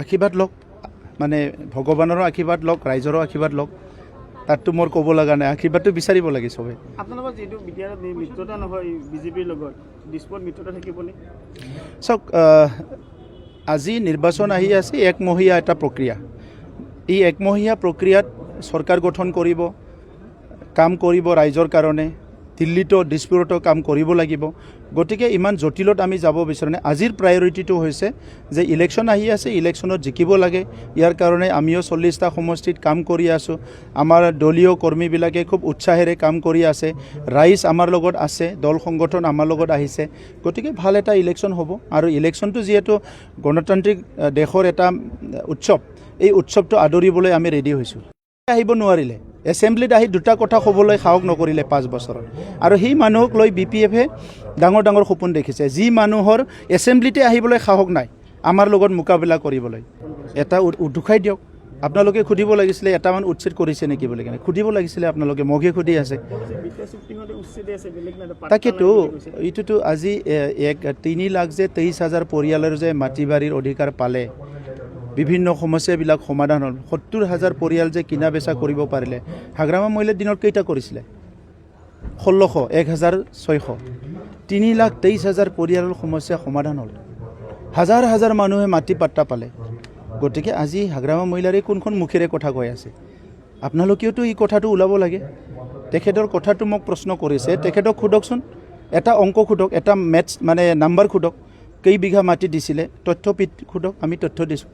আশীৰ্বাদ লওক মানে ভগৱানৰো আশীৰ্বাদ লওক ৰাইজৰো আশীৰ্বাদ লওক তাততো মোৰ ক'ব লগা নাই আশীৰ্বাদটো বিচাৰিব লাগে চবে আপোনালোকৰ যিটো বিটিআৰত মিত্ৰতা নহয় বিজেপিৰ লগত ডিস্পুট মিত্ৰতা থাকিবনে চাওক আজি নিৰ্বাচন আহি আছে একমহীয়া এটা প্ৰক্ৰিয়া এই একমহীয়া প্ৰক্ৰিয়াত চৰকাৰ গঠন কৰিব কাম কৰিব ৰাইজৰ কাৰণে দিল্লীতো দিছপুৰতো কাম কৰিব লাগিব গতিকে ইমান জটিলত আমি যাব বিচাৰা নাই আজিৰ প্ৰায়ৰিটিটো হৈছে যে ইলেকশ্যন আহি আছে ইলেকশ্যনত জিকিব লাগে ইয়াৰ কাৰণে আমিও 40টা সমষ্টিত কাম কৰি আছোঁ আমাৰ দলীয় কৰ্মীবিলাকে খুব উৎসাহেৰে কাম কৰি আছে ৰাইজ আমাৰ লগত আছে দল সংগঠন আমাৰ লগত আহিছে গতিকে ভাল এটা ইলেকশ্যন হ'ব আৰু ইলেকশ্যনটো যিহেতু গণতান্ত্ৰিক দেশৰ এটা উৎসৱ এই উৎসৱটো আদৰিবলৈ আমি ৰেডি হৈছোঁ আহিব নোৱাৰিলে এছেম্বলিত আহি দুটা কথা ক'বলৈ সাহস নকৰিলে 5 বছৰত আৰু সেই মানুহক লৈ BPF-এ ডাঙৰ ডাঙৰ সপোন দেখিছে যি মানুহৰ এছেম্বলিতে আহিবলৈ সাহস নাই আমাৰ লগত মোকাবিলা কৰিবলৈ এটা উদুখাই দিয়ক আপোনালোকে সুধিব লাগিছিলে এটামান উচ্ছেদ কৰিছে নেকি বুলি কেনে সুধিব লাগিছিলে আপোনালোকে মগে সুধি আছে তাকেতো এইটোতো আজি 3 লাখ যে 23,000 পৰিয়ালৰ যে মাটি বাৰীৰ অধিকাৰ পালে বিভিন্ন সমস্যাবিলাক সমাধান হ'ল 70,000 পৰিয়াল যে কিনা বেচা কৰিব পাৰিলে হাগ্ৰামা মহিলাৰ দিনত কেইটা কৰিছিলে 1600 1600 3,23,000 পৰিয়ালৰ সমস্যা সমাধান হ'ল হাজাৰ হাজাৰ মানুহে মাটি পাট্টা পালে গতিকে আজি হাগ্ৰামা মহিলাৰে কোনখন মুখেৰে কথা কৈ আছে আপোনালোকেওতো এই কথাটো ওলাব লাগে তেখেতৰ কথাটো মোক প্ৰশ্ন কৰিছে তেখেতক সোধকচোন এটা অংক সোধক এটা মেথছ মানে নাম্বাৰ সোধক কেই বিঘা মাটি দিছিলে তথ্য সোধক আমি তথ্য দিছোঁ